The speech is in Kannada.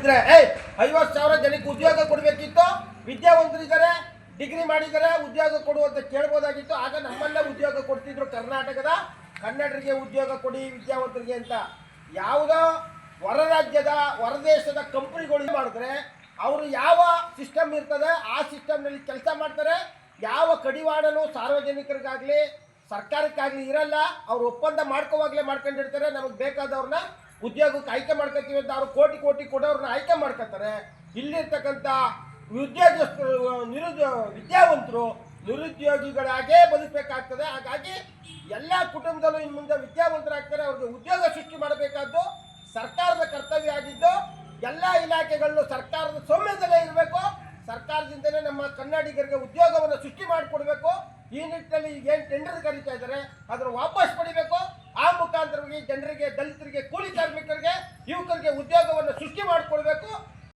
50,000 ಜನಕ್ಕೆ ಉದ್ಯೋಗ ಕೊಡಬೇಕಿತ್ತು. ವಿದ್ಯಾವಂತರಿದ್ದಾರೆ, ಡಿಗ್ರಿ ಮಾಡಿದರೆ ಉದ್ಯೋಗ ಕೊಡುವಂತ ಕೇಳಬಹುದಾಗಿತ್ತು. ಆಗ ನಮ್ಮಲ್ಲೇ ಉದ್ಯೋಗ ಕೊಡ್ತಿದ್ರು. ಕರ್ನಾಟಕದ ಕನ್ನಡರಿಗೆ ಉದ್ಯೋಗ ಕೊಡಿ ವಿದ್ಯಾವಂತರಿಗೆ ಅಂತ. ಯಾವುದೋ ಹೊರ ರಾಜ್ಯದ ಹೊರದೇಶದ ಕಂಪನಿಗಳು ಮಾಡಿದ್ರೆ ಅವರು ಯಾವ ಸಿಸ್ಟಮ್ ಇರ್ತದೆ ಆ ಸಿಸ್ಟಮ್ನಲ್ಲಿ ಕೆಲಸ ಮಾಡ್ತಾರೆ. ಯಾವ ಕಡಿವಾಣನೂ ಸಾರ್ವಜನಿಕರಿಗಾಗಲಿ ಸರ್ಕಾರಕ್ಕಾಗಲಿ ಇರಲ್ಲ. ಅವ್ರು ಒಪ್ಪಂದ ಮಾಡ್ಕೊಂಡಿರ್ತಾರೆ. ನಮಗೆ ಬೇಕಾದವ್ರನ್ನ ಉದ್ಯೋಗಕ್ಕೆ ಆಯ್ಕೆ ಮಾಡ್ಕೊತೀವಿ ಅಂತ ಅವ್ರು ಕೋಟಿ ಕೋಟಿ ಕೊಡೋರನ್ನ ಆಯ್ಕೆ ಮಾಡ್ಕೊತಾರೆ. ಇಲ್ಲಿರ್ತಕ್ಕಂಥ ವಿದ್ಯಾವಂತರು ನಿರುದ್ಯೋಗಿಗಳಾಗೇ ಬದುಕಬೇಕಾಗ್ತದೆ. ಹಾಗಾಗಿ ಎಲ್ಲ ಕುಟುಂಬದಲ್ಲೂ ಇನ್ನು ಮುಂದೆ ವಿದ್ಯಾವಂತರಾಗ್ತಾರೆ. ಅವ್ರಿಗೆ ಉದ್ಯೋಗ ಸೃಷ್ಟಿ ಮಾಡಬೇಕಾದ್ದು ಸರ್ಕಾರದ ಕರ್ತವ್ಯ ಆಗಿದ್ದು, ಎಲ್ಲ ಇಲಾಖೆಗಳನ್ನು ಸರ್ಕಾರದ ಸೌಮ್ಯದಲ್ಲೇ ಇರಬೇಕು. ಸರ್ಕಾರದಿಂದಲೇ ನಮ್ಮ ಕನ್ನಡಿಗರಿಗೆ ಉದ್ಯೋಗವನ್ನು ಸೃಷ್ಟಿ ಮಾಡಿಕೊಡ್ಬೇಕು. ಈ ನಿಟ್ಟಿನಲ್ಲಿ ಏನು ಟೆಂಡರ್ ಕರೀತಾ ಇದ್ದಾರೆ ಅದನ್ನು ವಾಪಸ್ ಪಡಿಬೇಕು. ಆ ಮುಖಾಂತರವಾಗಿ ಜನರಿಗೆ, ದಲಿತರಿಗೆ, ಕೂಲಿ ಕಾರ್ಮಿಕರಿಗೆ, ಯುವಕರಿಗೆ ಉದ್ಯೋಗವನ್ನು ಸೃಷ್ಟಿ ಮಾಡಿಕೊಡ್ಬೇಕು.